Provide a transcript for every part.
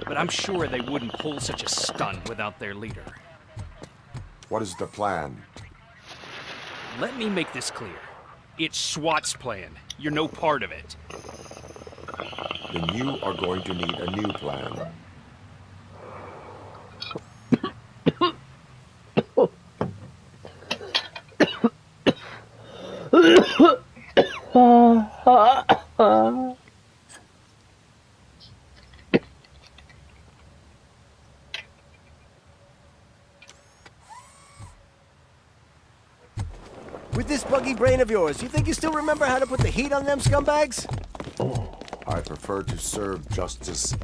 but I'm sure they wouldn't pull such a stunt without their leader. What is the plan? Let me make this clear. It's SWAT's plan. You're no part of it. Then you are going to need a new plan. With this buggy brain of yours, you think you still remember how to put the heat on them scumbags? I prefer to serve justice.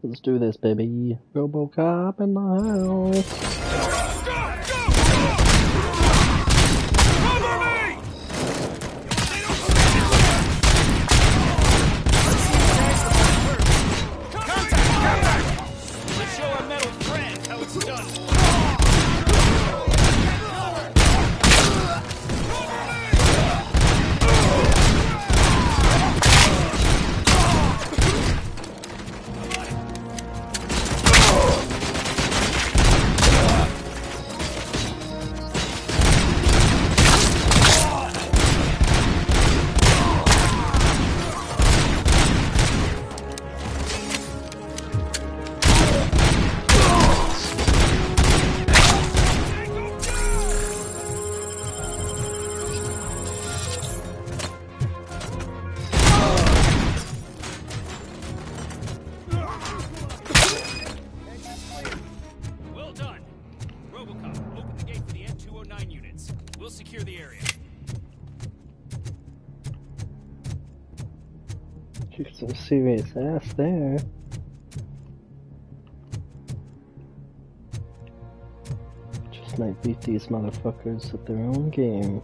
Let's do this, baby. Robocop in the house. Kick some serious ass there. Just might beat these motherfuckers at their own game.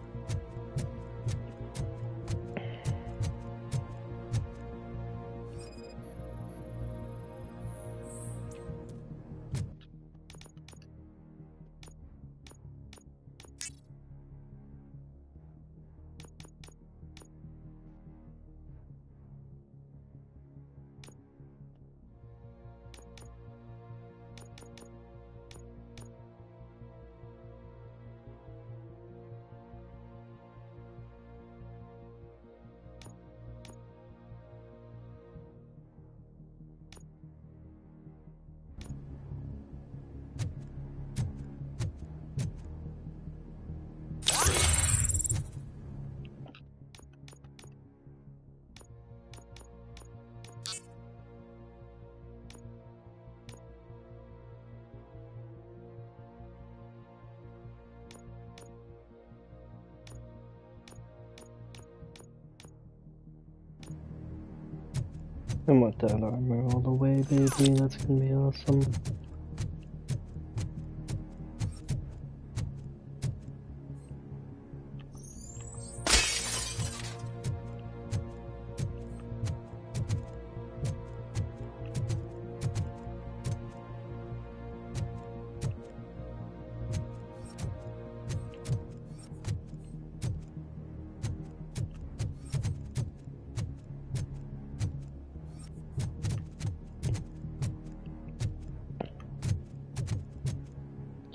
I want that armor all the way, baby. That's gonna be awesome.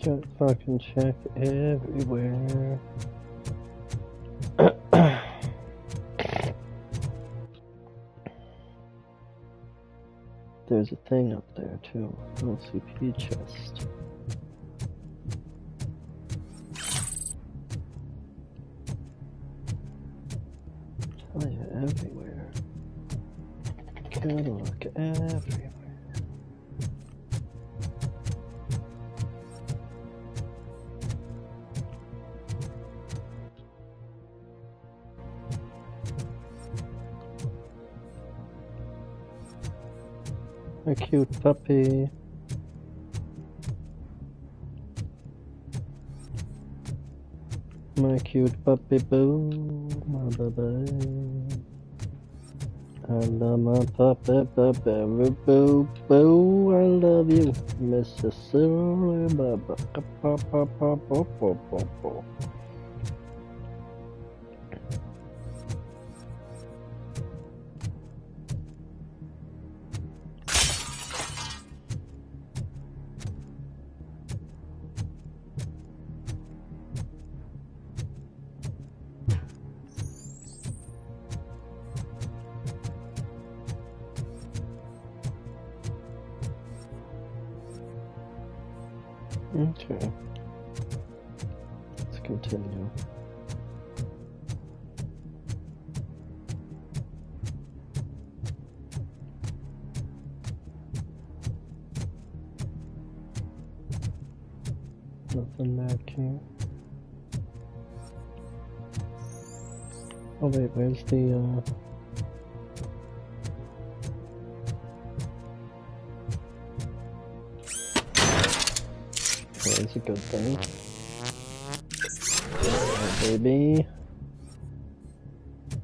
Just fucking check everywhere. There's a thing up there too. LCP chest. Tell you everywhere. Gotta look everywhere. A cute puppy. My cute puppy boo, my baby. I love my puppy, puppy boo, boo. I love you, Mrs. Silver Bubba. Okay. Let's continue. Nothing back here. Oh wait, where's the That's a good thing. Alright, baby.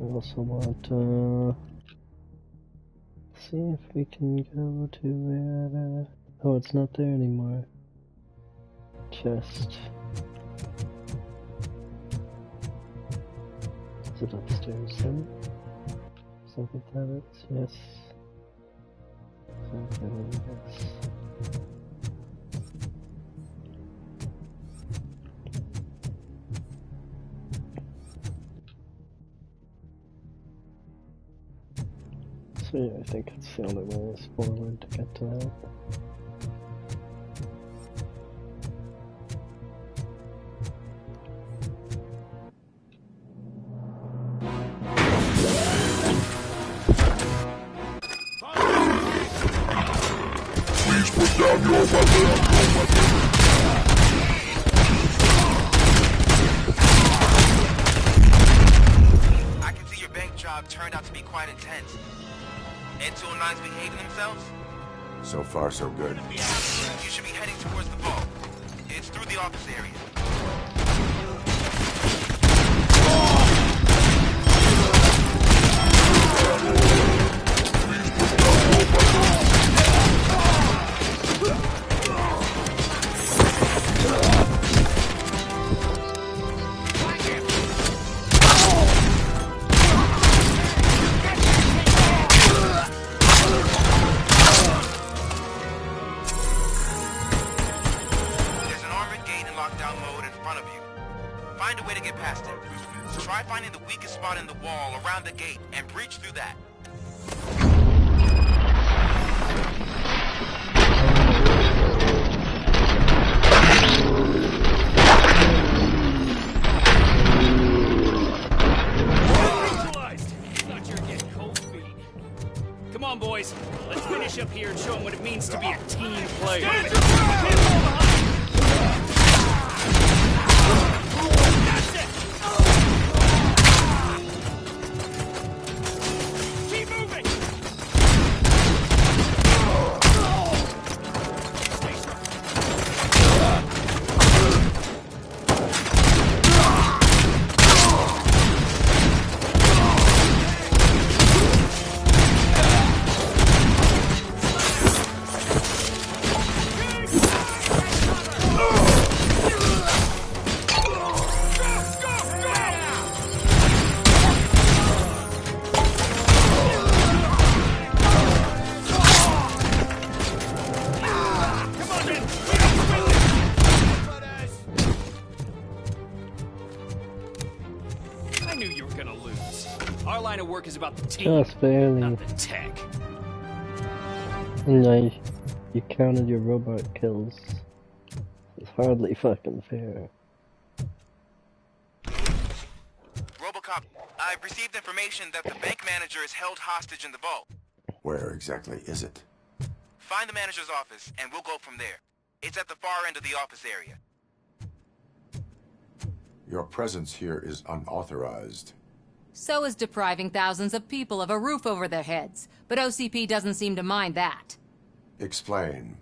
I also want to see if we can go to where. Oh, it's not there anymore. Chest. Is it upstairs then? Is that what that is? Yes. Exactly what it is. So yeah, I think it's the only way is forward to get to that. I can see your bank job turned out to be quite intense. N209's behaving themselves? So far, so good. You should be heading towards the vault. It's through the office area. Find a way to get past it. Try finding the weakest spot in the wall around the gate and breach through that. Thought you were getting cold feet. Come on, boys. Let's finish up here and show them what it means to be a team player. I knew you were gonna lose. Our line of work is about the team, Just barely. not the tech. Nice. You counted your robot kills. It's hardly fucking fair. Robocop, I've received information that the bank manager is held hostage in the vault. Where exactly is it? Find the manager's office, and we'll go from there. It's at the far end of the office area. Your presence here is unauthorized. So is depriving thousands of people of a roof over their heads. But OCP doesn't seem to mind that. Explain.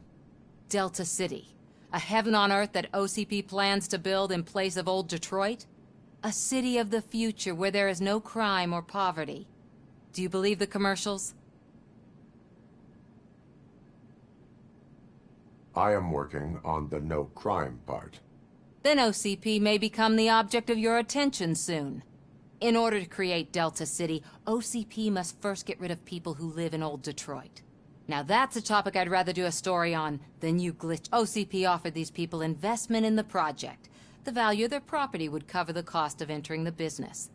Delta City. A heaven on earth that OCP plans to build in place of old Detroit? A city of the future where there is no crime or poverty. Do you believe the commercials? I am working on the no crime part. Then OCP may become the object of your attention soon. In order to create Delta City, OCP must first get rid of people who live in old Detroit. Now that's a topic I'd rather do a story on than you glitch. OCP offered these people investment in the project. The value of their property would cover the cost of entering the business.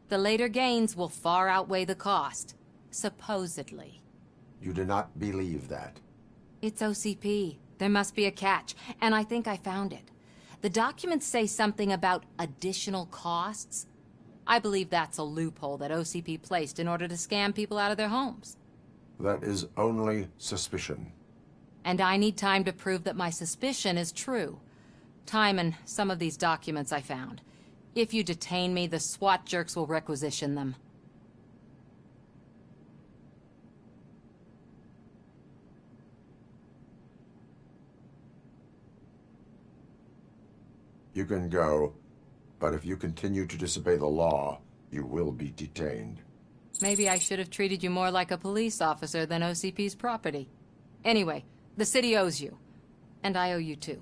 The later gains will far outweigh the cost. Supposedly. You do not believe that. It's OCP. There must be a catch, and I think I found it. The documents say something about additional costs. I believe that's a loophole that OCP placed in order to scam people out of their homes. That is only suspicion. And I need time to prove that my suspicion is true. Time and some of these documents I found. If you detain me, the SWAT jerks will requisition them. You can go, but if you continue to disobey the law, you will be detained. Maybe I should have treated you more like a police officer than OCP's property. Anyway, the city owes you. And I owe you too.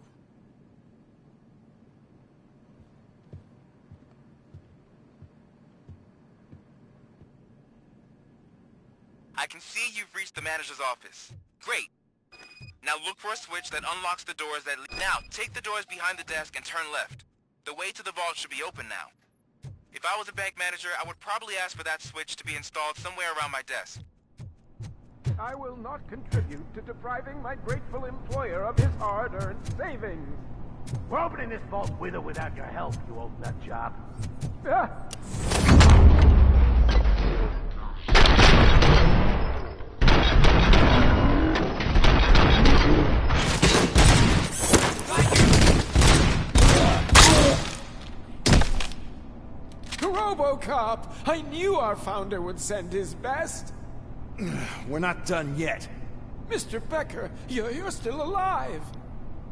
I can see you've reached the manager's office. Great. Now look for a switch that unlocks the doors that lead. Now, take the doors behind the desk and turn left. The way to the vault should be open now. If I was a bank manager, I would probably ask for that switch to be installed somewhere around my desk. I will not contribute to depriving my grateful employer of his hard-earned savings. We're opening this vault with or without your help, you old nut job. Ah! Robocop! I knew our founder would send his best. We're not done yet. Mr. Becker, you're still alive.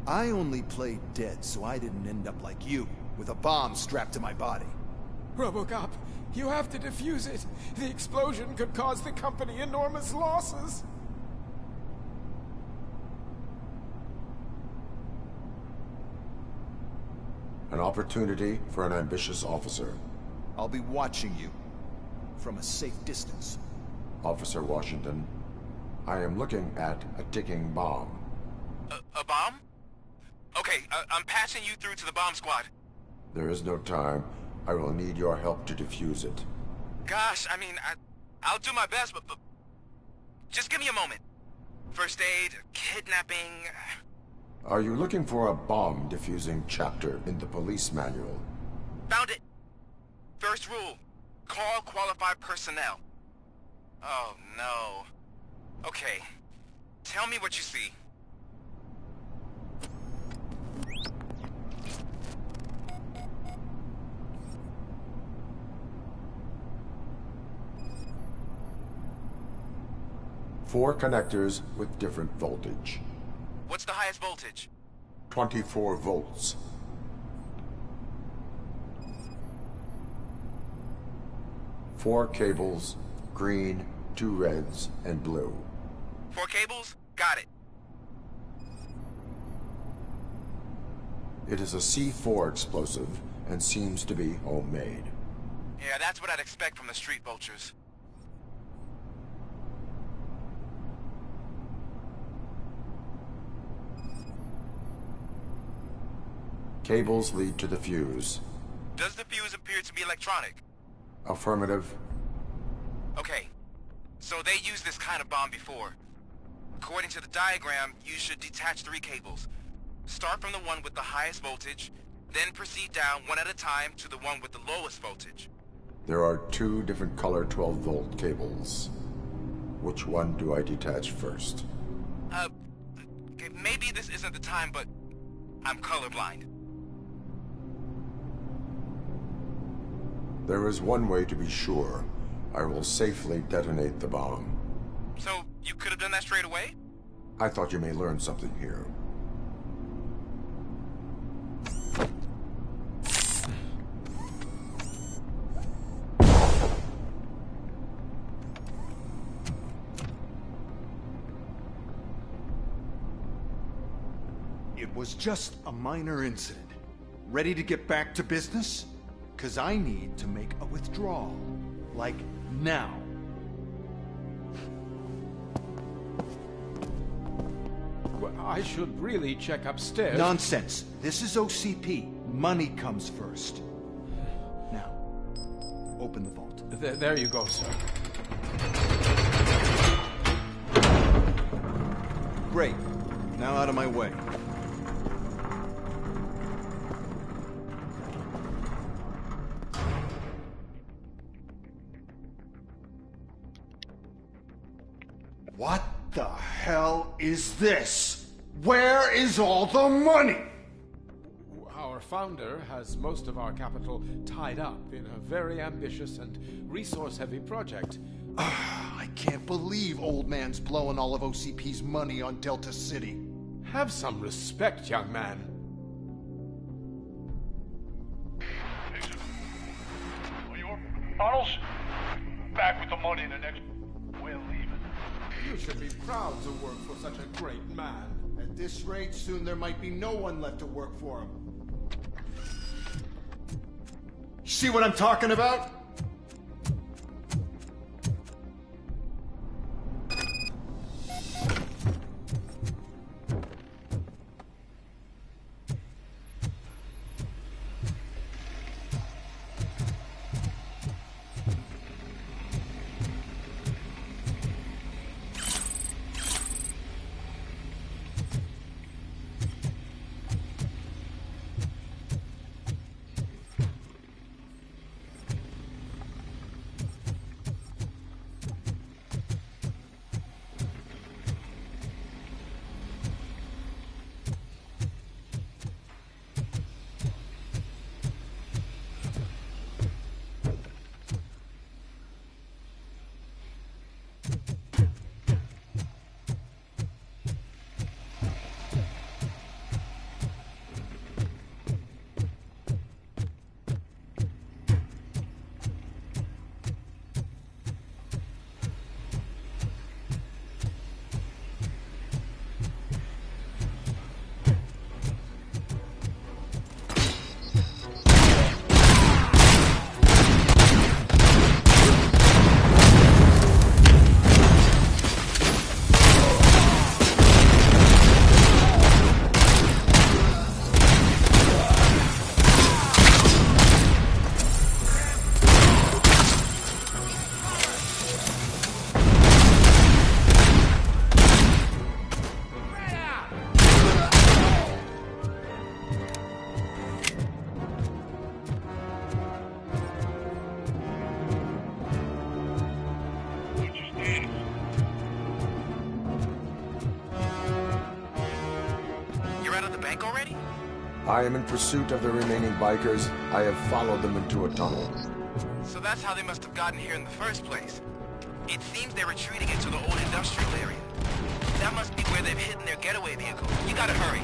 I only played dead so I didn't end up like you, with a bomb strapped to my body. Robocop, you have to defuse it. The explosion could cause the company enormous losses. An opportunity for an ambitious officer. I'll be watching you, from a safe distance. Officer Washington, I am looking at a ticking bomb. A bomb? Okay, I'm passing you through to the bomb squad. There is no time. I will need your help to defuse it. Gosh, I mean, I'll do my best, but just give me a moment. First aid, kidnapping... Are you looking for a bomb defusing chapter in the police manual? Found it! First rule, call qualified personnel. Oh, no. Okay, tell me what you see. Four connectors with different voltage. What's the highest voltage? 24 volts. Four cables, green, 2 reds, and blue. 4 cables? Got it. It is a C4 explosive and seems to be homemade. Yeah, that's what I'd expect from the street vultures. Cables lead to the fuse. Does the fuse appear to be electronic? Affirmative. Okay, so they used this kind of bomb before. According to the diagram, you should detach 3 cables. Start from the one with the highest voltage, then proceed down one at a time to the one with the lowest voltage. There are 2 different color 12-volt cables. Which one do I detach first? Okay, maybe this isn't the time, but I'm colorblind. There is one way to be sure. I will safely detonate the bomb. So, you could have done that straight away? I thought you may learn something here. It was just a minor incident. Ready to get back to business? 'Cause I need to make a withdrawal. Like, now. Well, I should really check upstairs. Nonsense. This is OCP. Money comes first. Now, open the vault. There you go, sir. Great. Now out of my way. What the hell is this? Where is all the money? Our founder has most of our capital tied up in a very ambitious and resource-heavy project. I can't believe old man's blowing all of OCP's money on Delta City. Have some respect, young man. Arnold's back with the money in the next... We're leaving. You should be proud to work for such a great man. At this rate, soon there might be no one left to work for him. See what I'm talking about? I am in pursuit of the remaining bikers. I have followed them into a tunnel. So that's how they must have gotten here in the first place. It seems they're retreating into the old industrial area. That must be where they've hidden their getaway vehicle. You gotta hurry.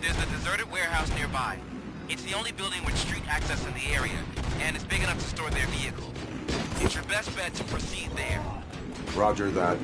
There's a deserted warehouse nearby. It's the only building with street access in the area, and it's big enough to store their vehicle. It's your best bet to proceed there. Roger that.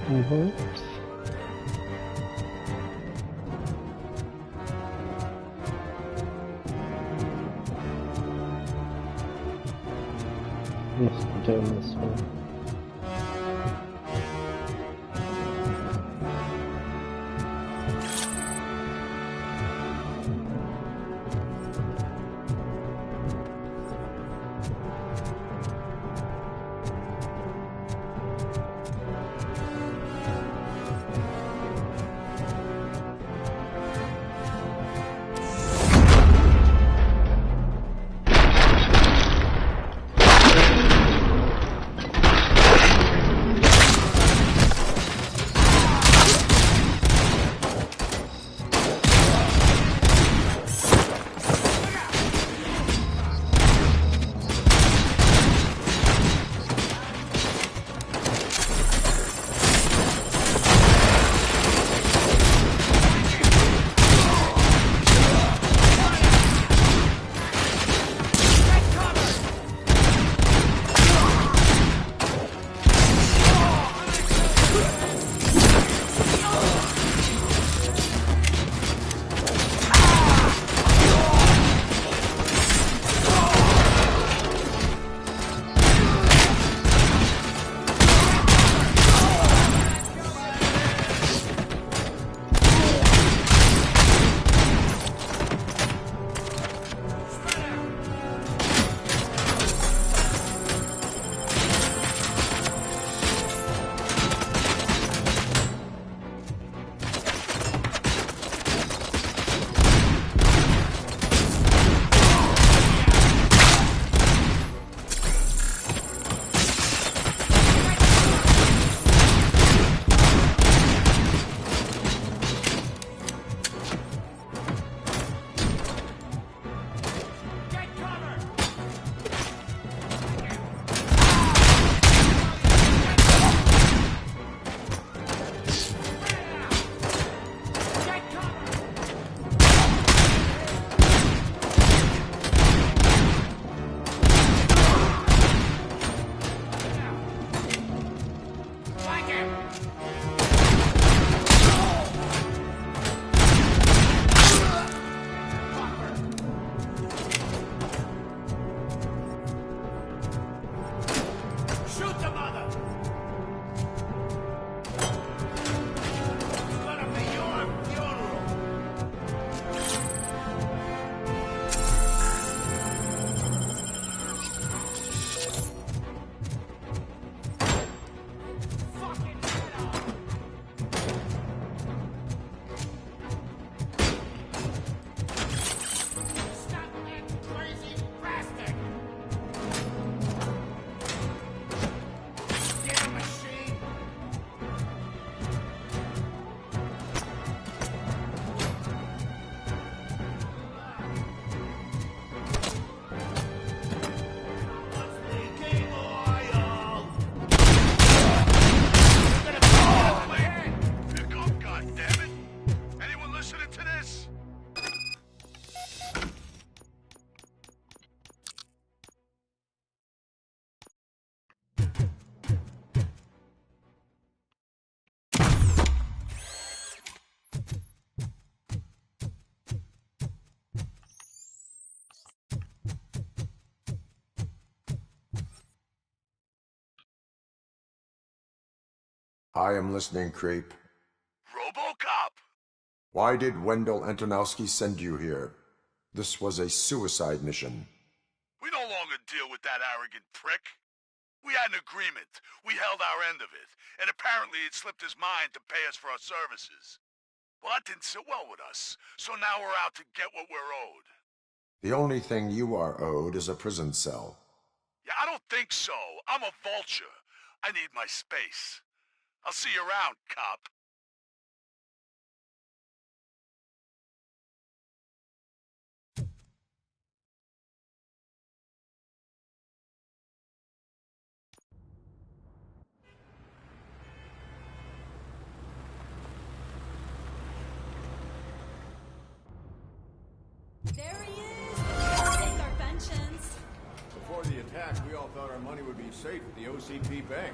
Mm-hmm. Let's do this one. I am listening, Creep. Robocop! Why did Wendell Antonowski send you here? This was a suicide mission. We no longer deal with that arrogant prick. We had an agreement. We held our end of it. And apparently it slipped his mind to pay us for our services. Well, that didn't sit well with us. So now we're out to get what we're owed. The only thing you are owed is a prison cell. Yeah, I don't think so. I'm a vulture. I need my space. I'll see you around, cop. There he is! Take our vengeance. Before the attack, we all thought our money would be safe at the OCP bank.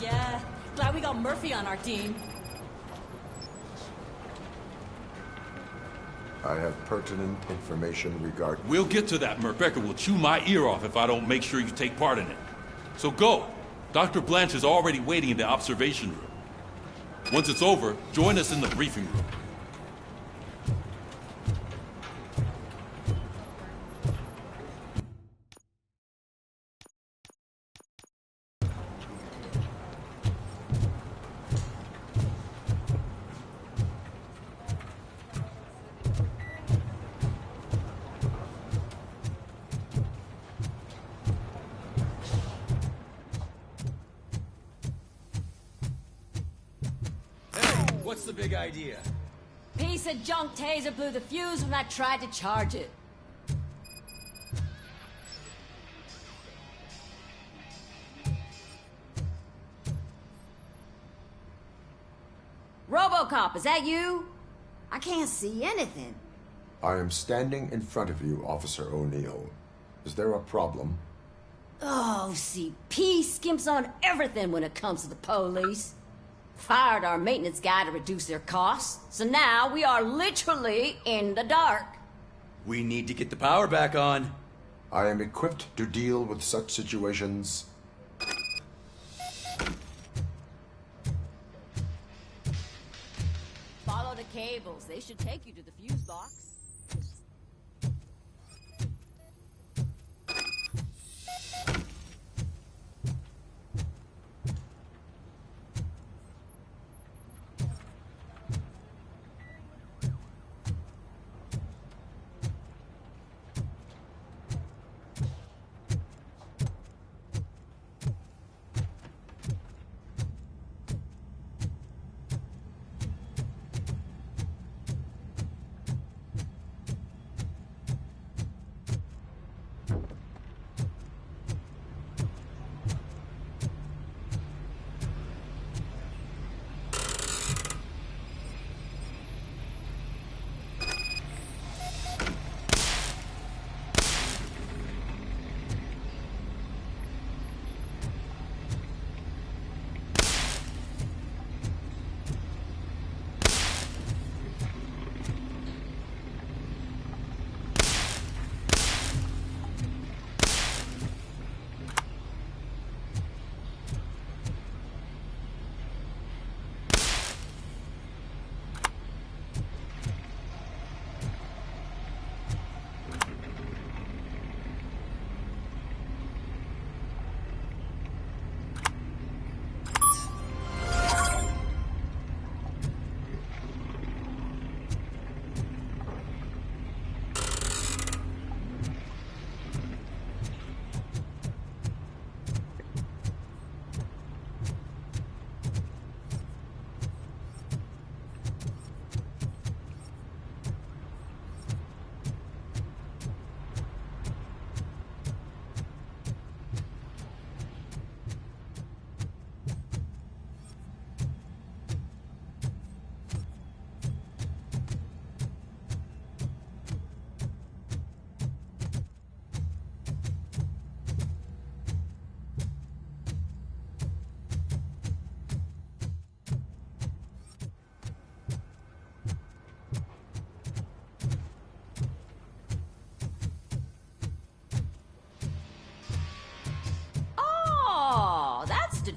Yeah, glad we got Murphy on our team. I have pertinent information regarding... We'll get to that. Rebecca will chew my ear off if I don't make sure you take part in it. So go. Dr. Blanche is already waiting in the observation room. Once it's over, join us in the briefing room. What's the big idea? Piece of junk taser blew the fuse when I tried to charge it. Robocop, is that you? I can't see anything. I am standing in front of you, Officer O'Neill. Is there a problem? Oh, CP skimps on everything when it comes to the police. Fired our maintenance guy to reduce their costs, so now we are literally in the dark. We need to get the power back on. I am equipped to deal with such situations. Follow the cables. They should take you to the fuse box.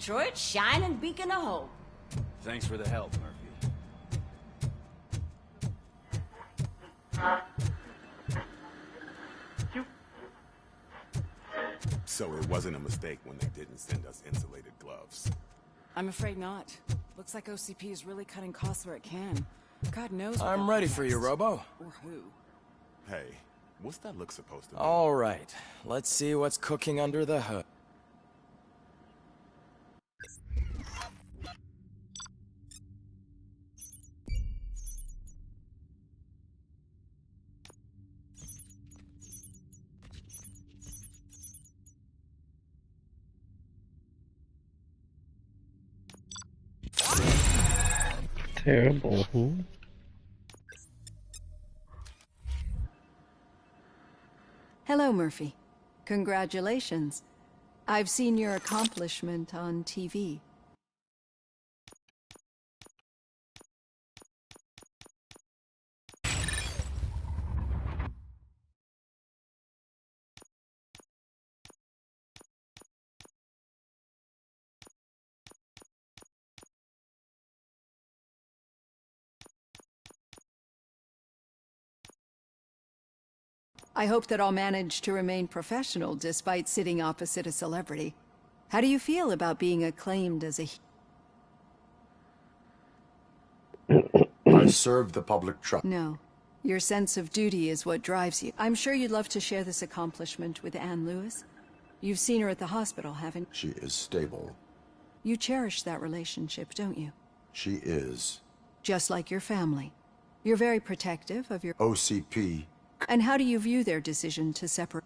Detroit's shining beacon of hope. Thanks for the help, Murphy. So it wasn't a mistake when they didn't send us insulated gloves. I'm afraid not. Looks like OCP is really cutting costs where it can. God knows what I'm ready for you, Robo. Or who. Hey, what's that look supposed to be? All right, let's see what's cooking under the hood. Terrible, Hello, Murphy. Congratulations. I've seen your accomplishment on TV. I hope that I'll manage to remain professional despite sitting opposite a celebrity. How do you feel about being acclaimed as a... I serve the public trust. No. Your sense of duty is what drives you. I'm sure you'd love to share this accomplishment with Anne Lewis. You've seen her at the hospital, haven't you? She is stable. You cherish that relationship, don't you? She is. Just like your family. You're very protective of your... OCP. And how do you view their decision to separate?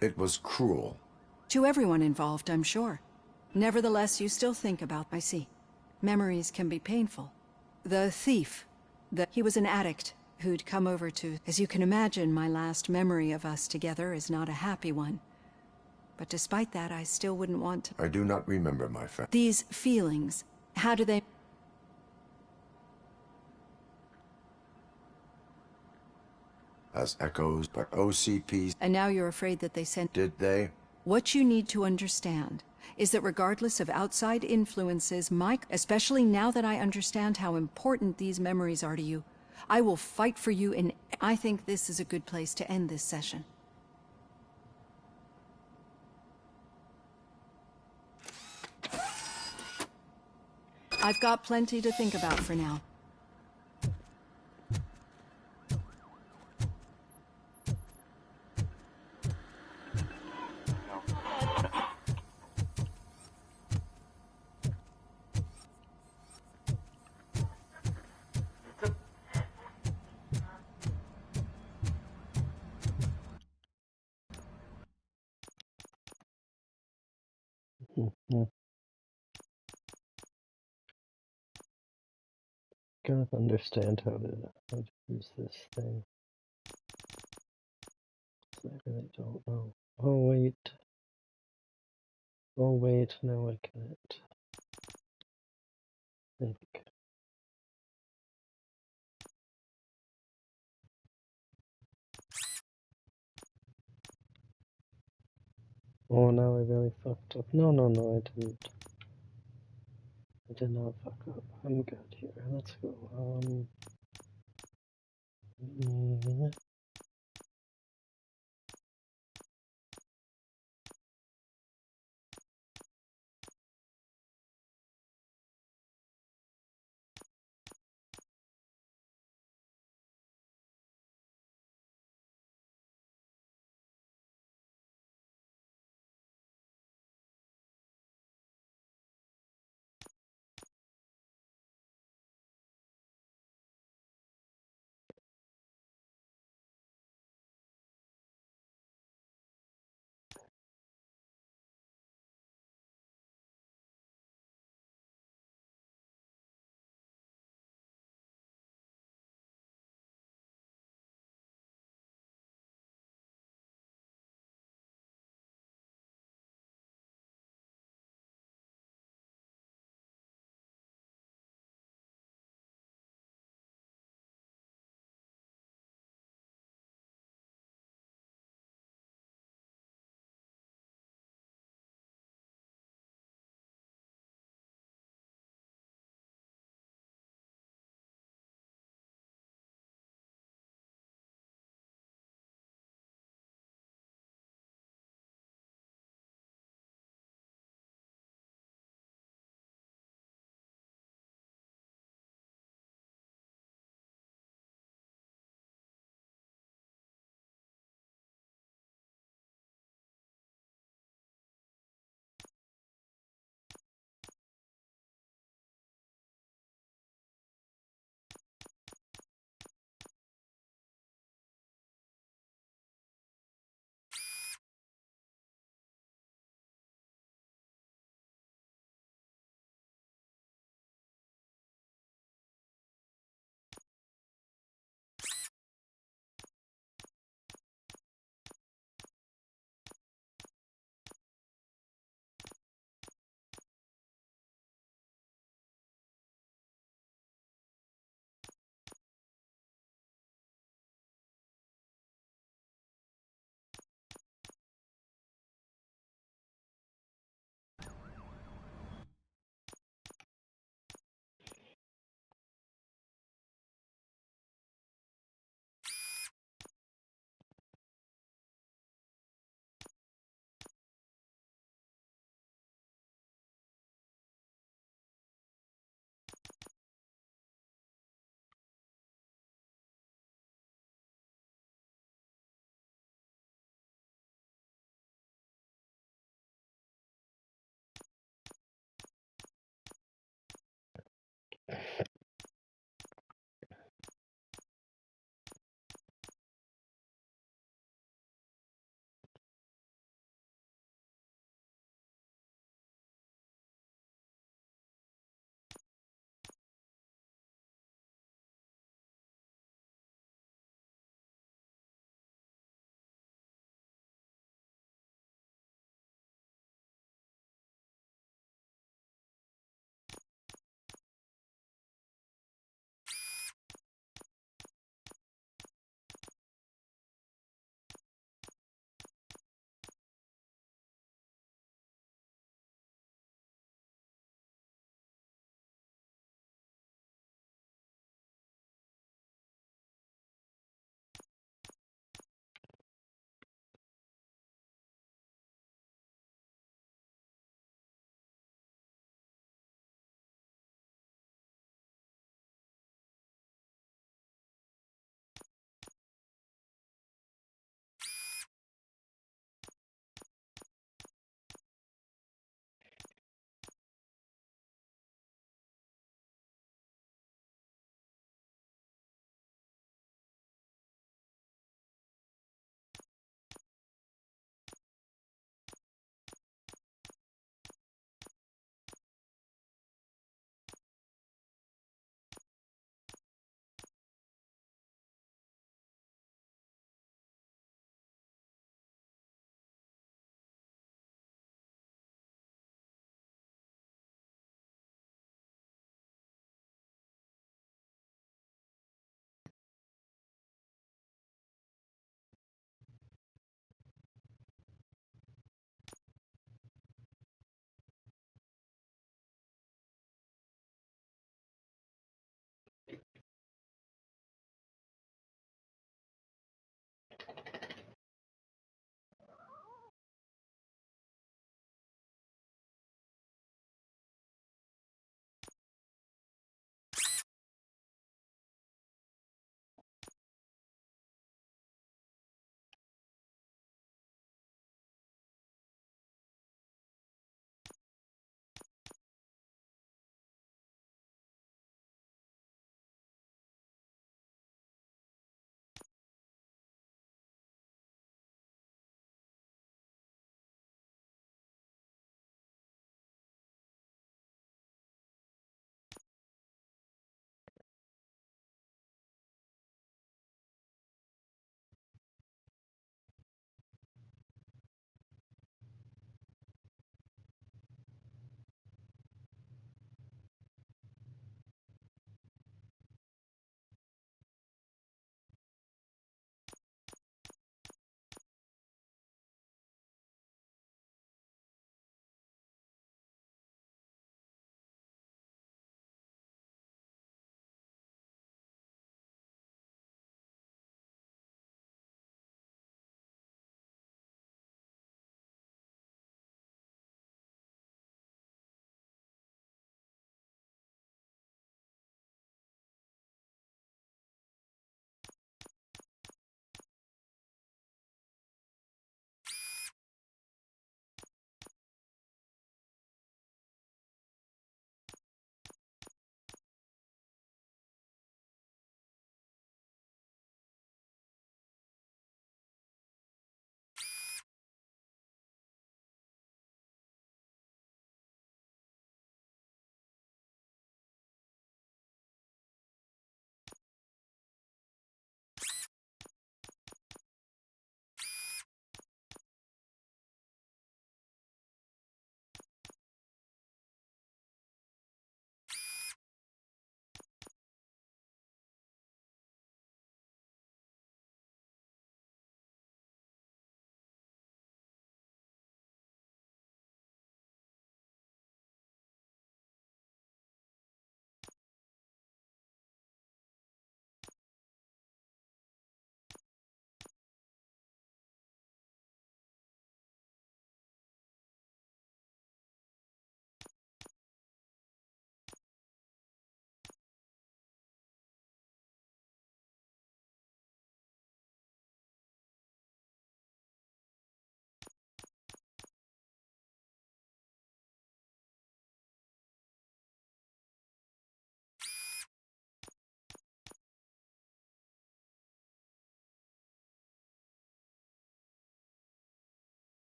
It was cruel. To everyone involved, I'm sure. Nevertheless, you still think about... I see. Memories can be painful. The thief. He was an addict who'd come over to... As you can imagine, my last memory of us together is not a happy one. But despite that, I still wouldn't want to... I do not remember my family. These feelings, how do they... As echoes, but OCPs... And now you're afraid that they sent... Did they? What you need to understand is that regardless of outside influences, especially now that I understand how important these memories are to you, I will fight for you in... I think this is a good place to end this session. I've got plenty to think about for now. Gotta understand how to use this thing. I really don't know. Oh wait. Oh wait, now I can't. Think. Oh, now I really fucked up. No, I didn't. I did not fuck up. I'm good here. Let's go. Yeah.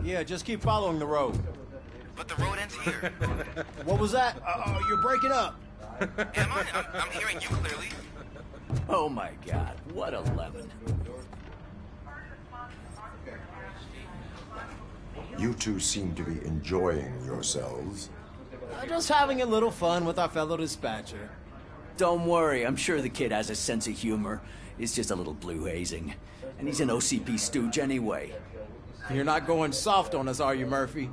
Yeah, just keep following the road. But the road ends here. What was that? You're breaking up. Am I? I'm hearing you clearly. Oh my god, what a lemon. You two seem to be enjoying yourselves. Just having a little fun with our fellow dispatcher. Don't worry, I'm sure the kid has a sense of humor. It's just a little blue hazing. And he's an OCP stooge anyway. You're not going soft on us, are you, Murphy?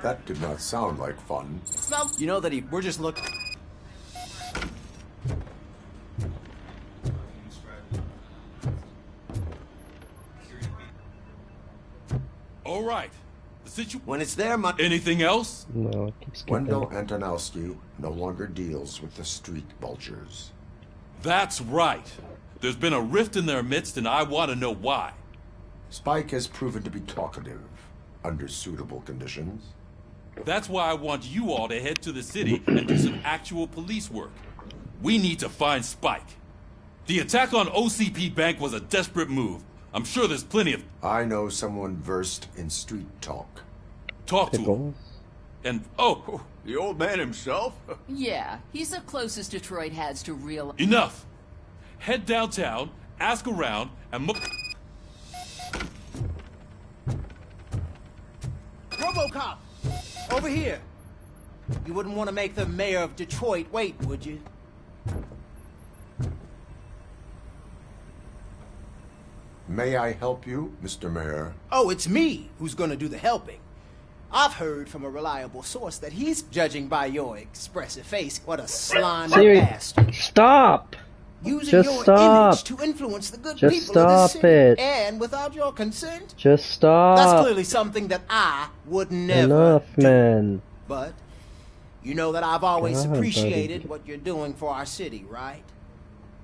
That did not sound like fun. Well, you know that we're just looking. All right. When it's there, Anything else? No, it keeps skipping. Wendell Antonowski no longer deals with the street vultures. That's right. There's been a rift in their midst, and I want to know why. Spike has proven to be talkative under suitable conditions. That's why I want you all to head to the city and do some actual police work. We need to find Spike. The attack on OCP Bank was a desperate move. I'm sure there's plenty of... I know someone versed in street talk. Talk to him. And, oh... The old man himself? Yeah, he's the closest Detroit has to real... Enough! Head downtown, ask around, and... Robocop! Over here! You wouldn't want to make the mayor of Detroit wait, would you? May I help you, Mr. Mayor? Oh, it's me who's gonna do the helping. I've heard from a reliable source that he's, judging by your expressive face, what a slimy Siri, bastard. Stop! Using Just your stop. image to influence the good Just people of this stop city. it. And without your consent? Just stop. That's clearly something that I would never Enough, do. man. But you know that I've always God, appreciated buddy. what you're doing for our city, right?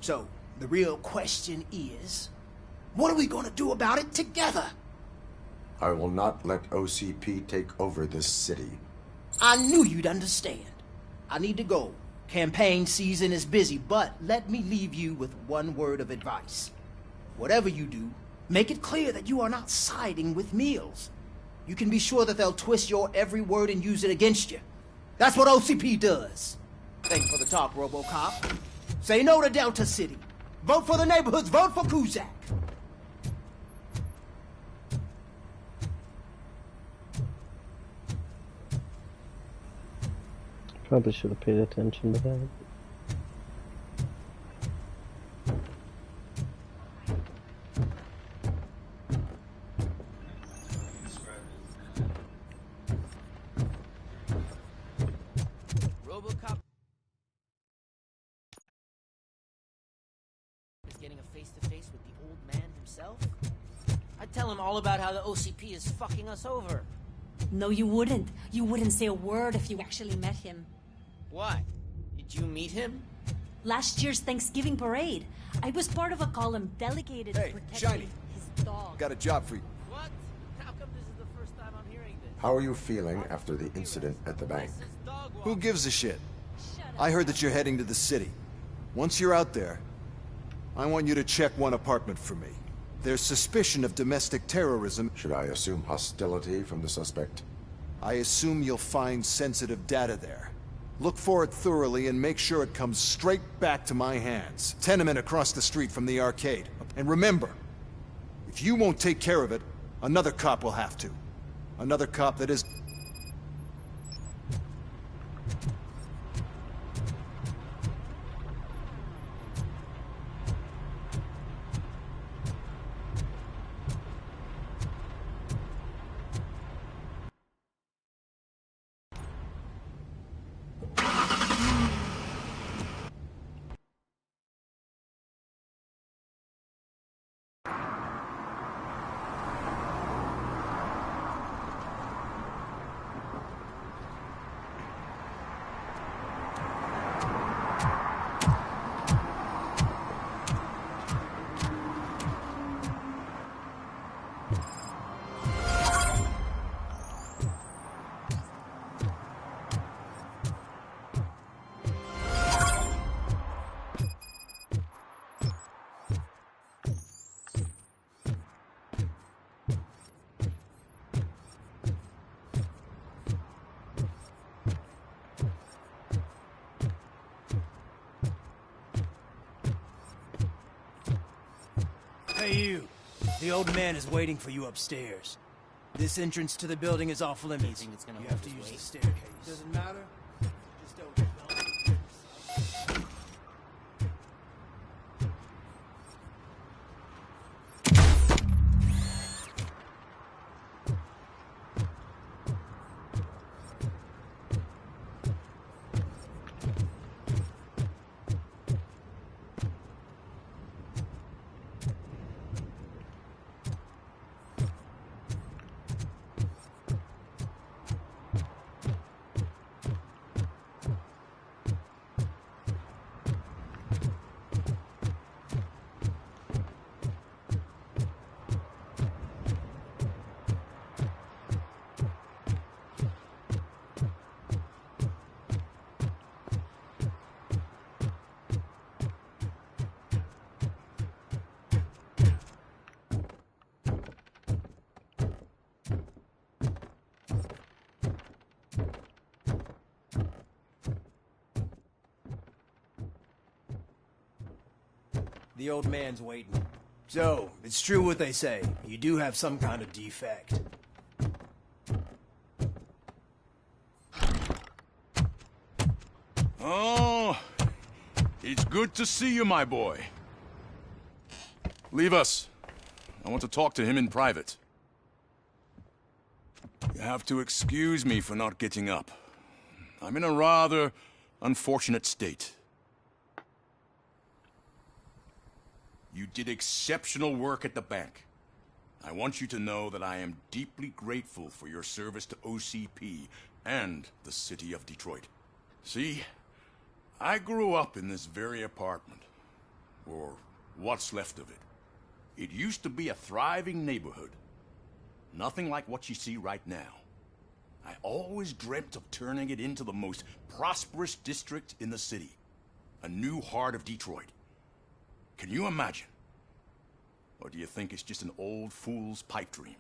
So, the real question is, what are we going to do about it together? I will not let OCP take over this city. I knew you'd understand. I need to go. Campaign season is busy, but let me leave you with one word of advice. Whatever you do, make it clear that you are not siding with Mills. You can be sure that they'll twist your every word and use it against you. That's what OCP does. Thanks for the talk, Robocop. Say no to Delta City. Vote for the neighborhoods. Vote for Kuzak. Probably should have paid attention to that. Robocop is getting a face-to-face with the old man himself. I'd tell him all about how the OCP is fucking us over. No, you wouldn't. You wouldn't say a word if you actually met him. Why? Did you meet him? Last year's Thanksgiving parade. I was part of a column delegated to protect Shiny. his dog. Got a job for you. What? How come this is the first time I'm hearing this? How are you feeling after the incident at the bank? Who gives a shit? I heard that you're heading to the city. Once you're out there, I want you to check one apartment for me. There's suspicion of domestic terrorism. Should I assume hostility from the suspect? I assume you'll find sensitive data there. Look for it thoroughly and make sure it comes straight back to my hands. Tenement across the street from the arcade. And remember, if you won't take care of it, another cop will have to. Another cop that is... Hey, you. The old man is waiting for you upstairs. This entrance to the building is off limits. You have to use the staircase. Doesn't matter. Just don't get bumped. The old man's waiting. So, it's true what they say. You do have some kind of defect. Oh, it's good to see you, my boy. Leave us. I want to talk to him in private. You have to excuse me for not getting up. I'm in a rather unfortunate state. You did exceptional work at the bank. I want you to know that I am deeply grateful for your service to OCP and the city of Detroit. See, I grew up in this very apartment, or what's left of it. It used to be a thriving neighborhood. Nothing like what you see right now. I always dreamt of turning it into the most prosperous district in the city. A new heart of Detroit. Can you imagine? Or do you think it's just an old fool's pipe dream?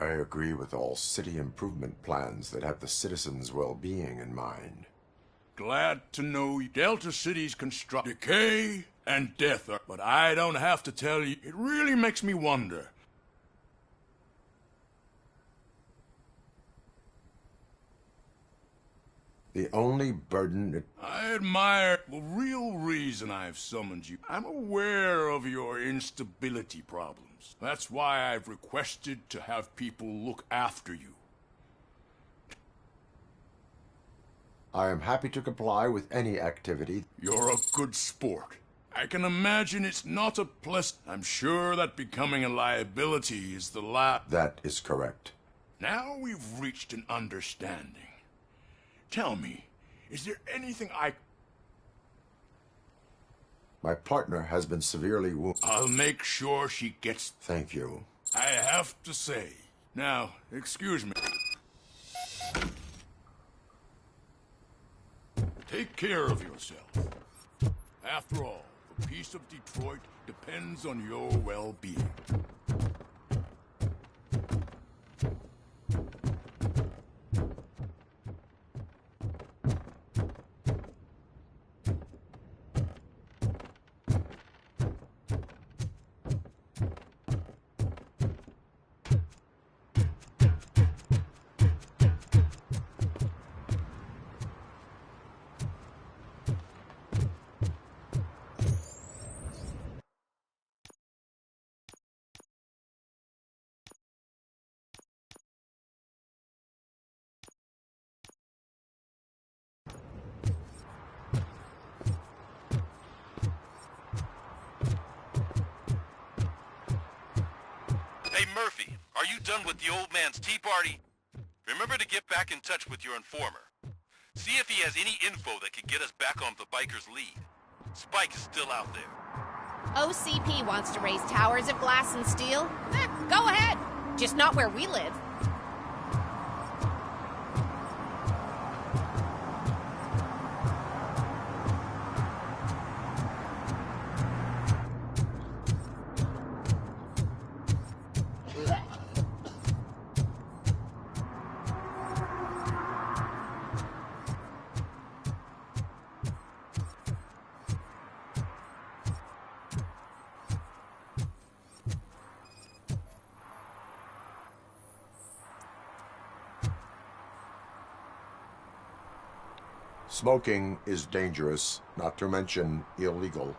I agree with all city improvement plans that have the citizens' well-being in mind. Glad to know Delta City's decay and death are... But I don't have to tell you, it really makes me wonder. The only burden I admire the real reason I've summoned you. I'm aware of your instability problems. That's why I've requested to have people look after you. I am happy to comply with any activity. You're a good sport. I can imagine it's not a pleasant... I'm sure that becoming a liability is the last... That is correct. Now we've reached an understanding. Tell me, is there anything I... My partner has been severely wounded. I'll make sure she gets... Thank you. I have to say. Now, excuse me. Take care of yourself. After all, the peace of Detroit depends on your well-being. Hey, Murphy, are you done with the old man's tea party? Remember to get back in touch with your informer. See if he has any info that could get us back on the biker's lead. Spike is still out there. OCP wants to raise towers of glass and steel? Go ahead. Just not where we live. Smoking is dangerous, not to mention illegal.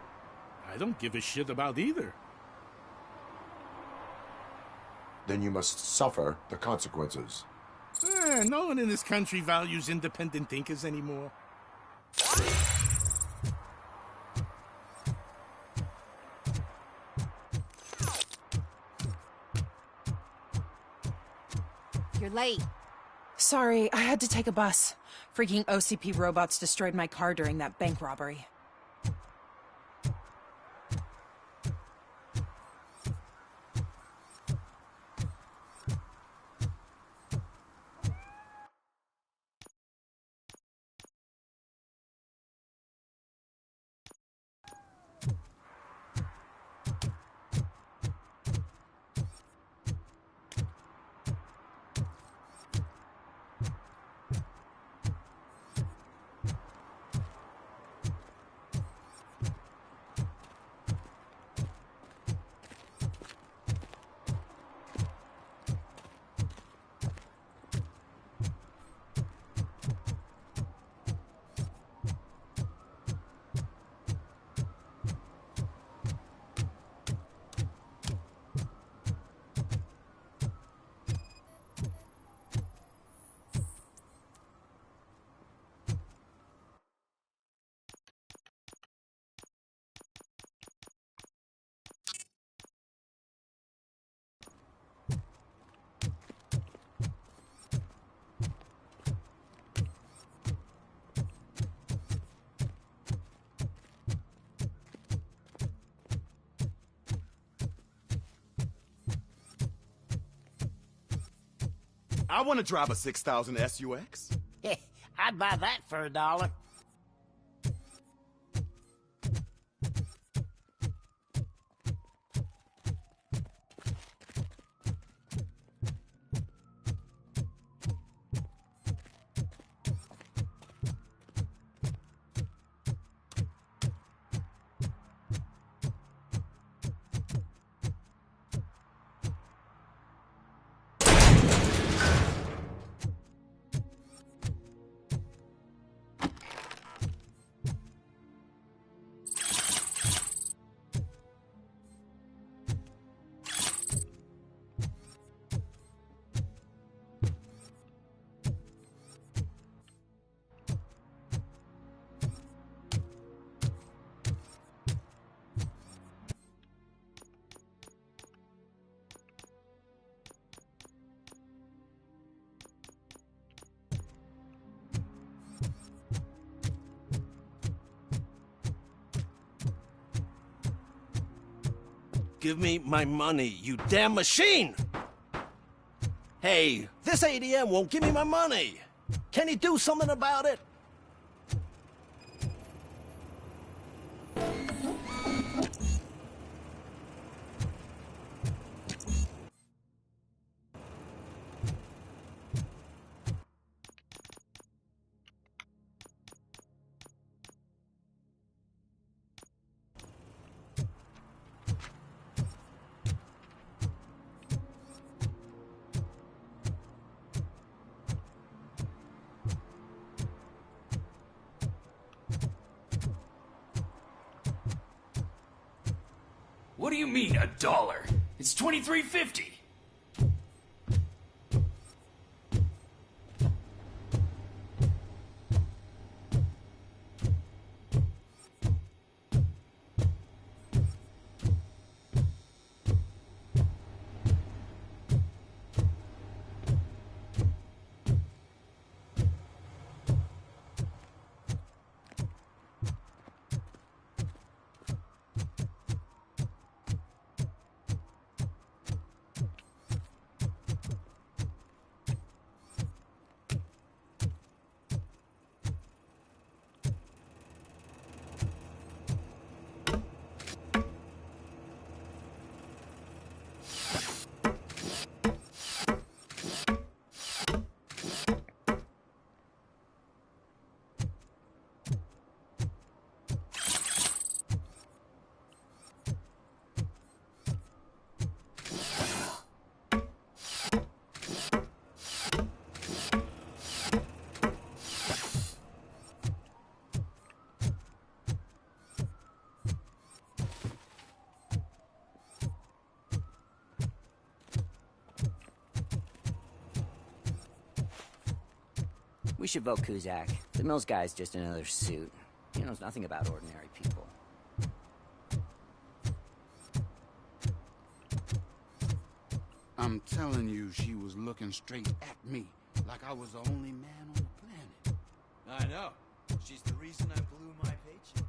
I don't give a shit about either. Then you must suffer the consequences. No one in this country values independent thinkers anymore. You're late. Sorry, I had to take a bus. Freaking OCP robots destroyed my car during that bank robbery. I want to drive a 6000 SUX. I'd buy that for $1. Give me my money, you damn machine! Hey, this ADM won't give me my money! Can he do something about it? What do you mean, $1? It's $23.50. We should vote Kuzak. The Mills guy's just another suit. He knows nothing about ordinary people. I'm telling you, she was looking straight at me, like I was the only man on the planet. I know. She's the reason I blew my paycheck.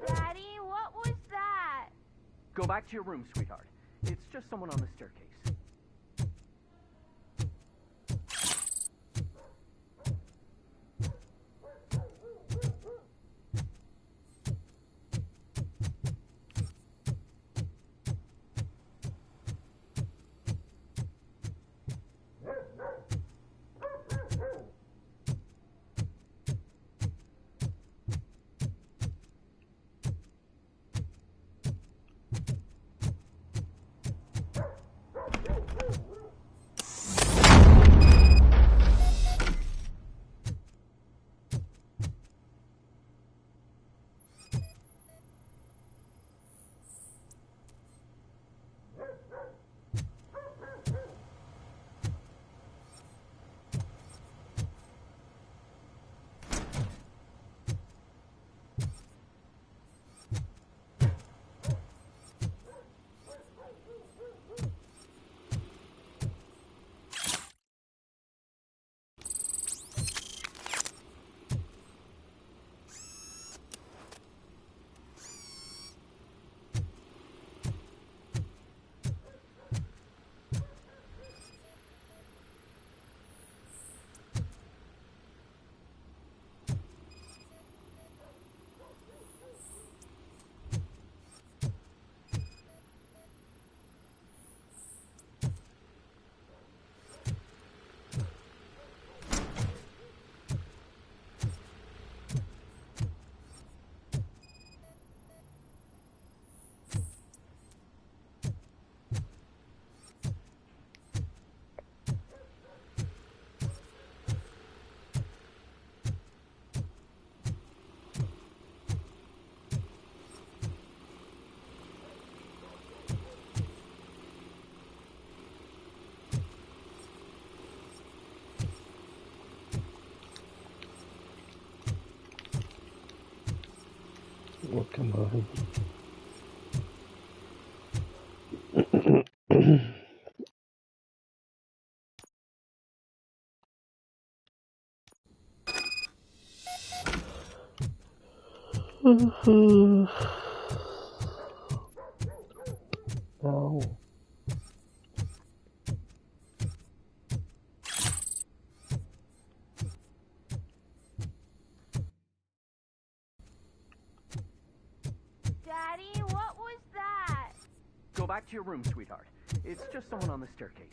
Daddy, what was that? Go back to your room, sweetheart. It's just someone on the staircase. Oh, come on. Oh. Daddy, what was that? Go back to your room, sweetheart. It's just someone on the staircase.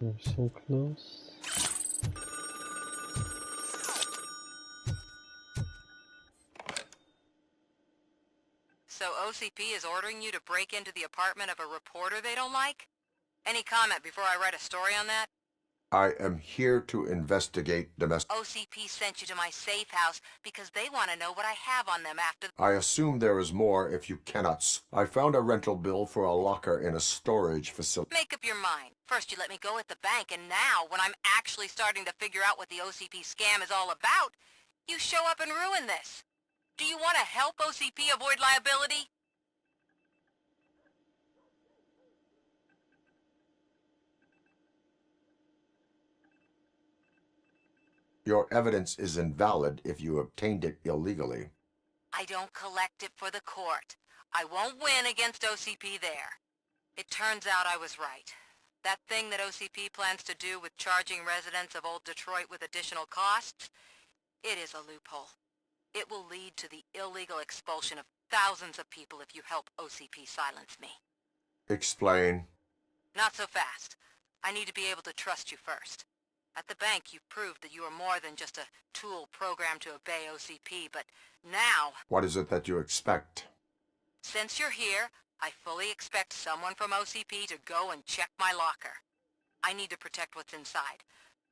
We're so close. So OCP is ordering you to break into the apartment of a reporter they don't like? Any comment before I write a story on that? I am here to investigate domestic... OCP sent you to my safe house because they want to know what I have on them after... I assume there is more if you cannot. I found a rental bill for a locker in a storage facility. Make up your mind. First you let me go at the bank, and now, when I'm actually starting to figure out what the OCP scam is all about, you show up and ruin this. Do you want to help OCP avoid liability? Your evidence is invalid if you obtained it illegally. I don't collect it for the court. I won't win against OCP there. It turns out I was right. That thing that OCP plans to do with charging residents of Old Detroit with additional costs, it is a loophole. It will lead to the illegal expulsion of thousands of people if you help OCP silence me. Explain. Not so fast. I need to be able to trust you first. At the bank, you've proved that you are more than just a tool programmed to obey OCP, but now... What is it that you expect? Since you're here, I fully expect someone from OCP to go and check my locker. I need to protect what's inside,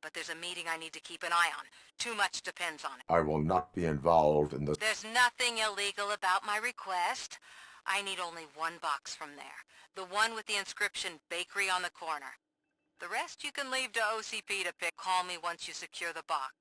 but there's a meeting I need to keep an eye on. Too much depends on it. I will not be involved in the... There's nothing illegal about my request. I need only one box from there. The one with the inscription Bakery on the corner. The rest you can leave to OCP to pick. Call me once you secure the box.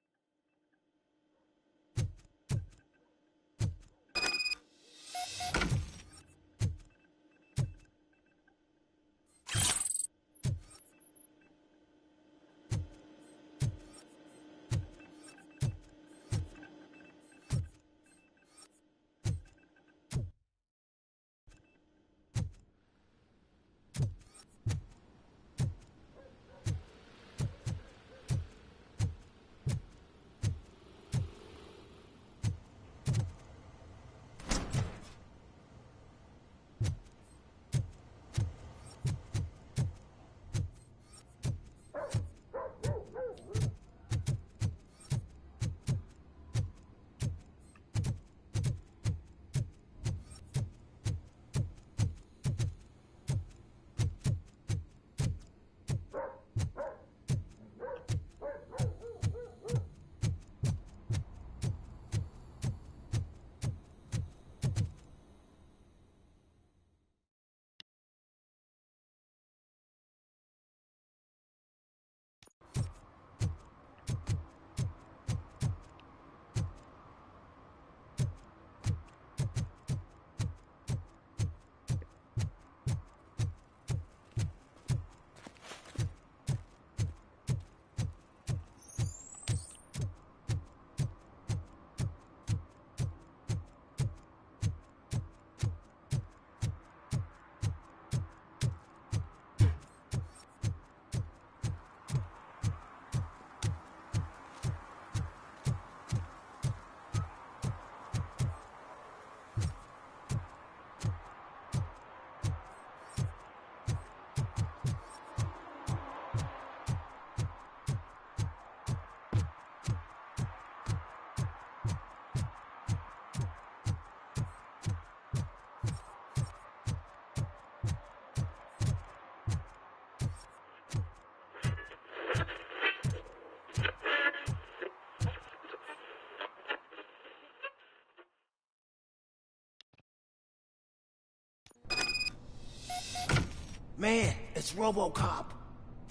Man, it's Robocop.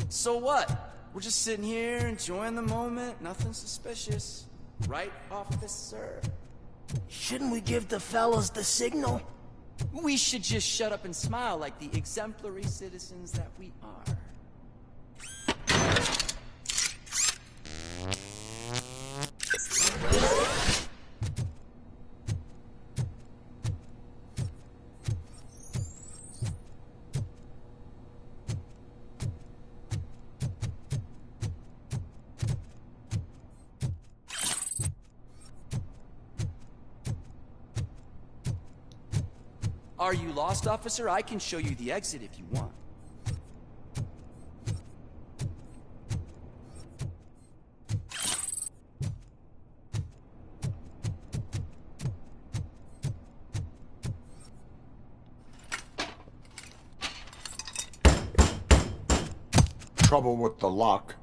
So what? We're just sitting here enjoying the moment, nothing suspicious. Right, officer? Shouldn't we give the fellas the signal? We should just shut up and smile like the exemplary citizens that we are. Are you lost, officer? I can show you the exit if you want. trouble with the lock?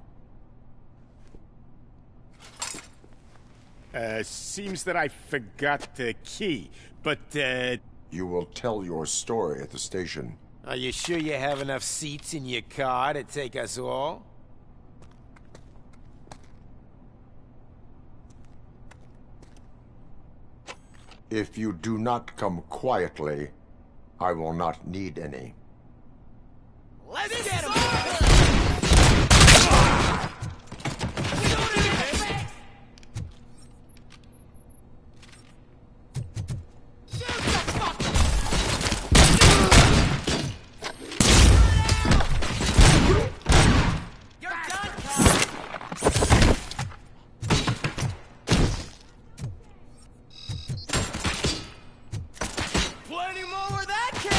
Seems that I forgot the key, but, You will tell your story at the station. Are you sure you have enough seats in your car to take us all? If you do not come quietly, I will not need any. Let's get him! Plenty more where that came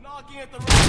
knocking at the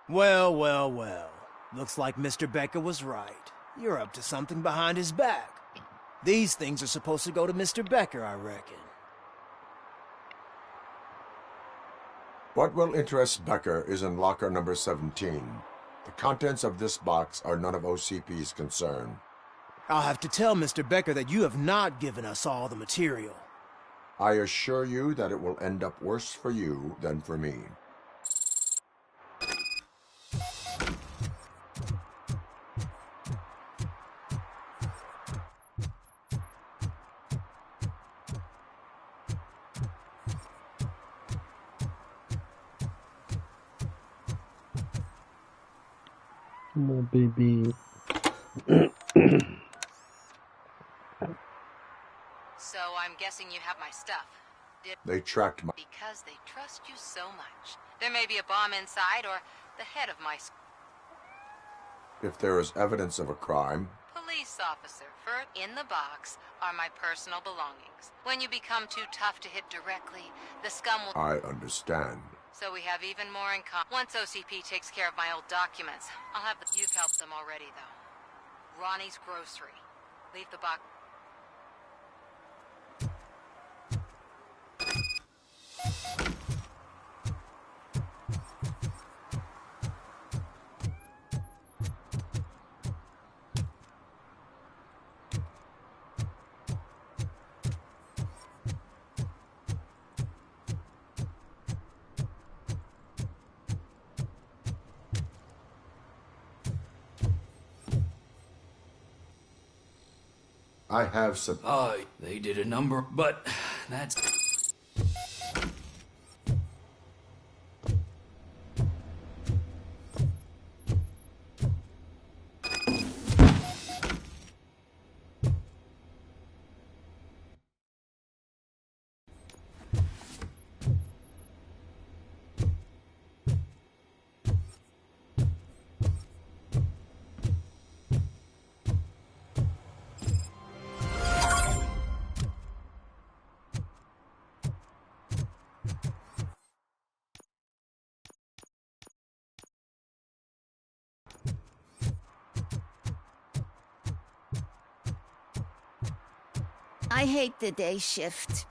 Well, well, well. Looks like Mr. Becker was right. You're up to something behind his back. These things are supposed to go to Mr. Becker, I reckon. What will interest Becker is in locker number 17. The contents of this box are none of OCP's concern. I'll have to tell Mr. Becker that you have not given us all the material. I assure you that it will end up worse for you than for me. Oh, baby. So I'm guessing you have my stuff. They tracked my... Because they trust you so much. There may be a bomb inside or the head of my... If there is evidence of a crime... Police officer, in the box are my personal belongings. When you become too tough to hit directly, the scum will... I understand. So we have even more in common. Once OCP takes care of my old documents, I'll have the... You've helped them already, though. Ronnie's Grocery. Leave the box... I have some... They did a number, but that's... I hate the day shift.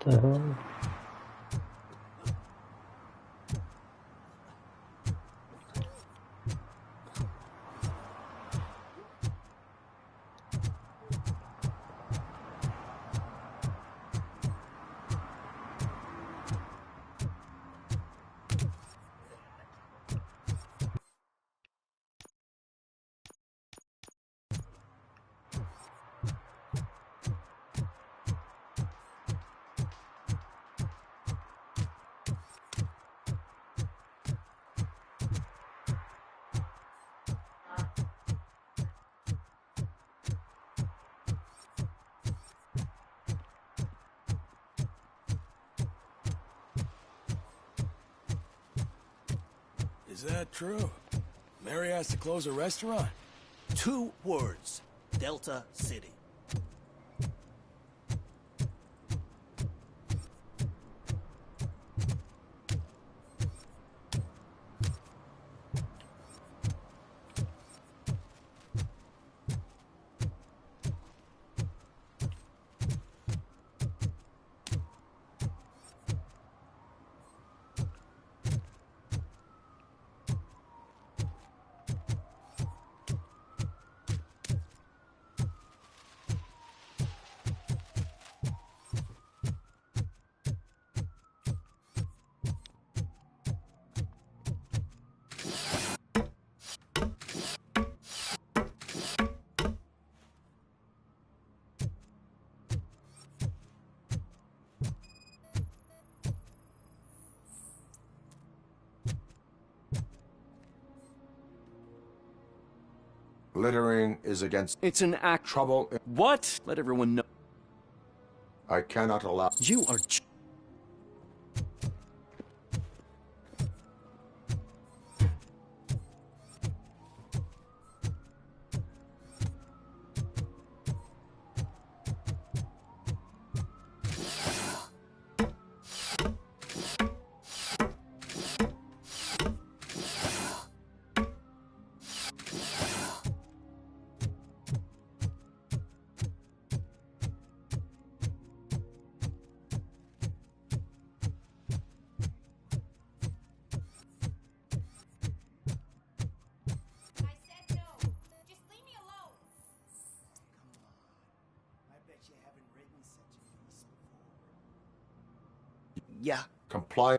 What the hell? Is that true? Mary has to close a restaurant? 2 words. Delta City. Littering is against... It's an act. Trouble... What? Let everyone know. I cannot allow... You are... Yeah. Comply.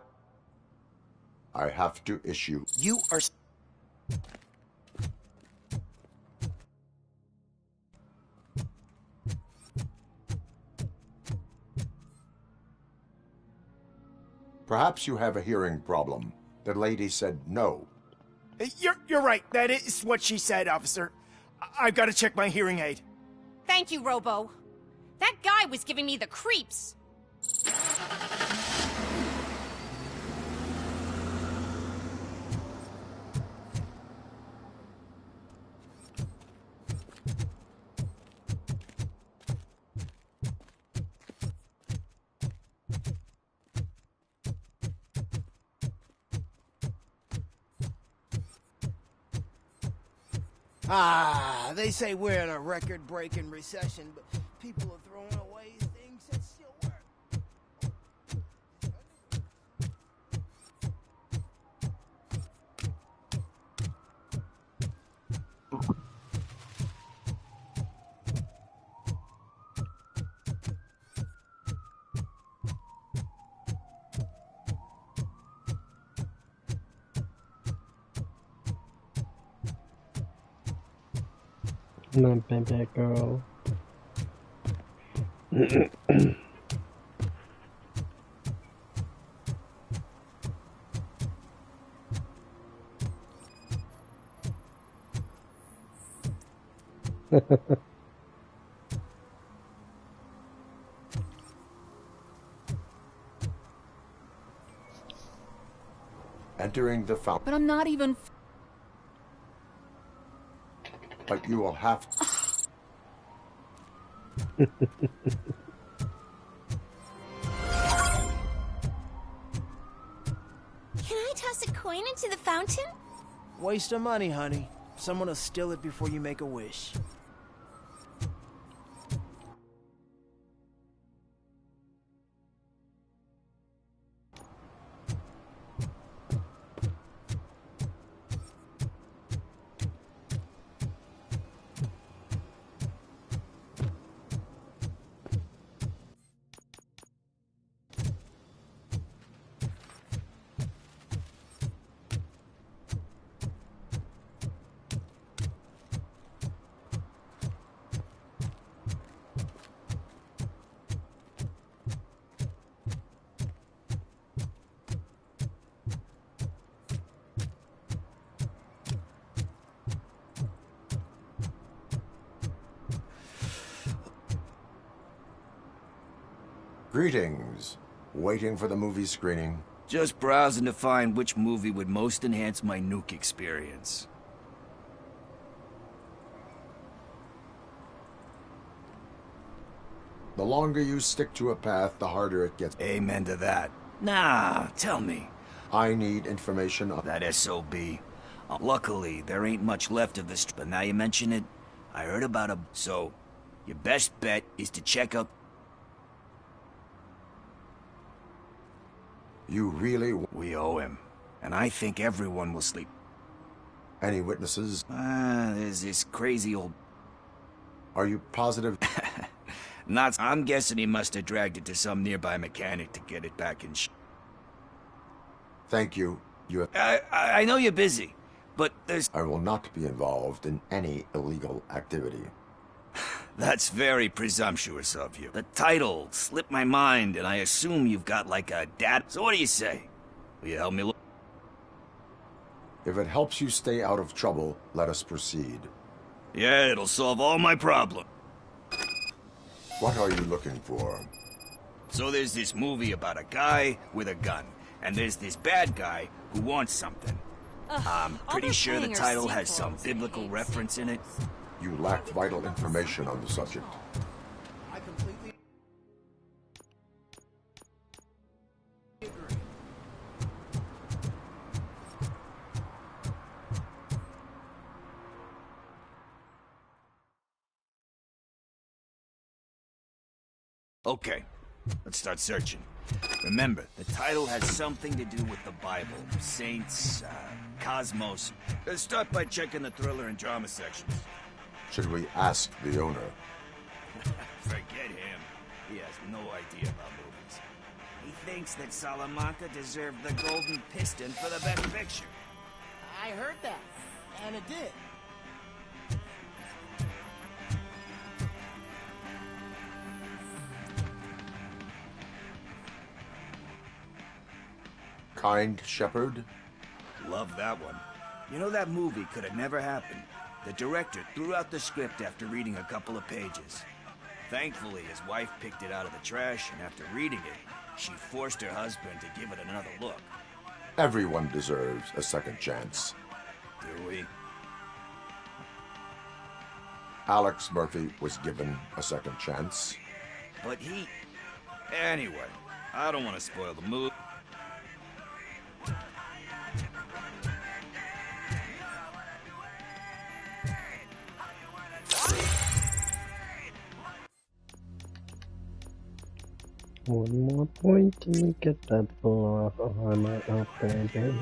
I have to issue. You are... Perhaps you have a hearing problem. The lady said no. You're right. That is what she said, officer. I've got to check my hearing aid. Thank you, Robo. That guy was giving me the creeps. They say we're in a record-breaking recession, but people are throwing away things that still work. My baby girl. Entering the fountain. But I'm not even... But you will have to. Can I toss a coin into the fountain? Waste of money, honey. Someone will steal it before you make a wish. Greetings. Waiting for the movie screening. Just browsing to find which movie would most enhance my nuke experience. The longer you stick to a path, the harder it gets. Amen to that. Nah, tell me. I need information on that SOB. Luckily, there ain't much left of this, but now you mention it, I heard about a... So, your best bet is to check out... You really... We owe him. And I think everyone will sleep. Any witnesses? There's this crazy old... Are you positive? Not... I'm guessing he must have dragged it to some nearby mechanic to get it back in Thank you. You have... I know you're busy, but there's... I will not be involved in any illegal activity. That's very presumptuous of you. The title slipped my mind, and I assume you've got like a dad... So what do you say? Will you help me look? If it helps you stay out of trouble, let us proceed. Yeah, it'll solve all my problems. What are you looking for? So there's this movie about a guy with a gun, and there's this bad guy who wants something. I'm pretty sure the title has some biblical reference in it. You lack vital information on the subject. I completely agree. Okay, let's start searching. Remember, the title has something to do with the Bible, saints, cosmos. Let's start by checking the thriller and drama sections. Should we ask the owner? Forget him. He has no idea about movies. He thinks that Salamanca deserved the Golden Piston for the Best Picture. I heard that, and it did. Kind Shepherd? Love that one. You know, that movie could have never happened. The director threw out the script after reading a couple of pages. Thankfully, his wife picked it out of the trash, and after reading it, she forced her husband to give it another look. Everyone deserves a second chance. Do we? Alex Murphy was given a second chance. But he... Anyway, I don't want to spoil the mood. One more point and we get that full armor up, baby.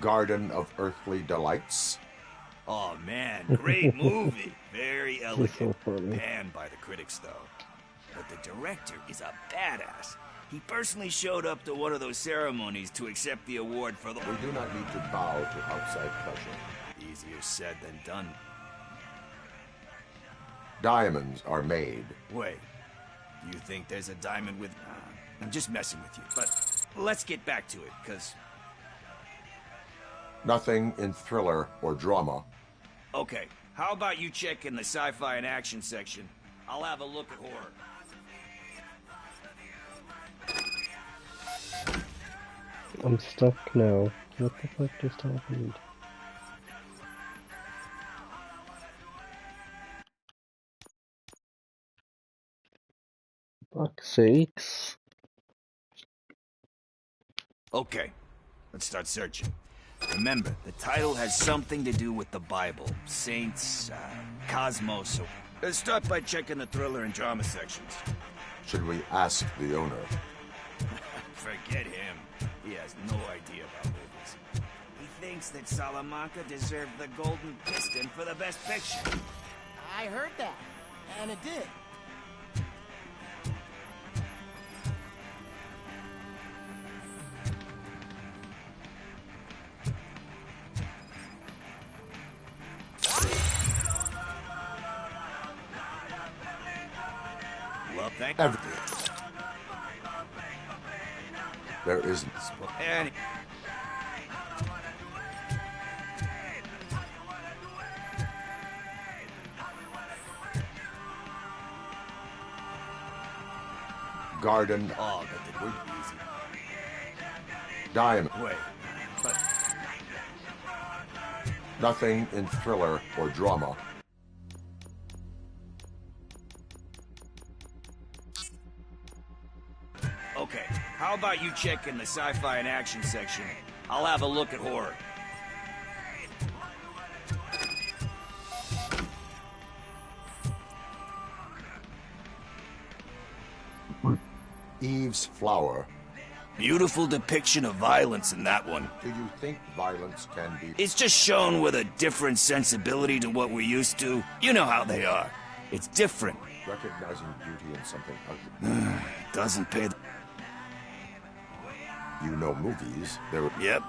Garden of Earthly Delights. Oh man, great movie. Very elegant. So funny. Banned by the critics though. But the director is a badass. He personally showed up to one of those ceremonies to accept the award for the... We do not need to bow to outside pressure. Easier said than done. Diamonds are made. Wait, do you think there's a diamond with... I'm just messing with you, but let's get back to it, because... Nothing in thriller or drama. Okay, how about you check in the sci-fi and action section? I'll have a look at horror. I'm stuck now. What the fuck just happened? Fuck's sakes. Okay, let's start searching. Remember, the title has something to do with the Bible, saints, cosmos. So let's start by checking the thriller and drama sections. Should we ask the owner? Forget him. He has no idea about movies. He thinks that Salamanca deserved the Golden Piston for the best picture. I heard that, and it did. Well, thank Everything. There isn't. And Garden. oh, but the good easy. Diamond. Wait, but Nothing in thriller or drama. okay, how about you check in the sci-fi and action section? I'll have a look at horror. Eve's Flower. Beautiful depiction of violence in that one. Do you think violence can be... It's just shown with a different sensibility to what we're used to. You know how they are. It's different. Recognizing beauty in something ugly. Doesn't pay. You know movies. There. Yep.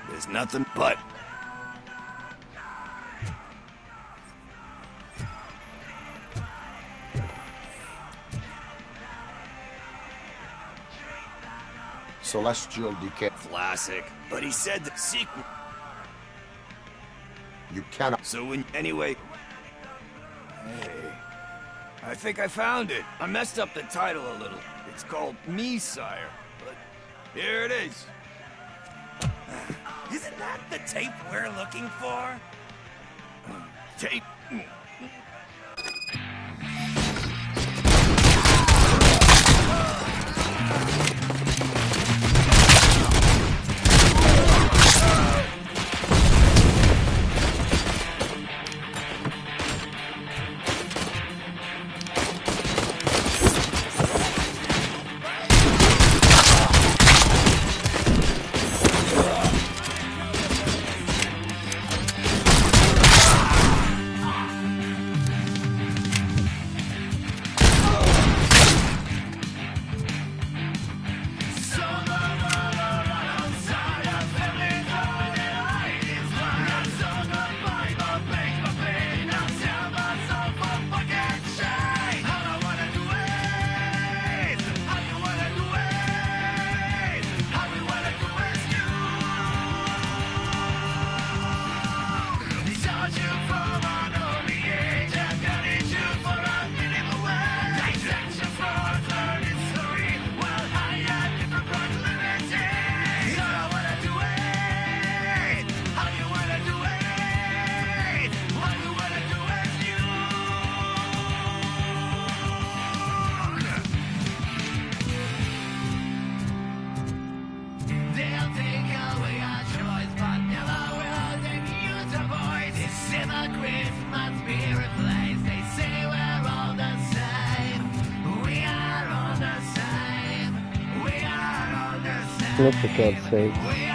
There's nothing but. Celestial Decay. Classic. But he said the sequel. You cannot. So when anyway. Hey. I think I found it. I messed up the title a little. It's called Me, Sire. But here it is. Isn't that the tape we're looking for? Tape? Christmas be replaced. They say we're all the same. We are all the same. We are all the same. Look, for God's sake.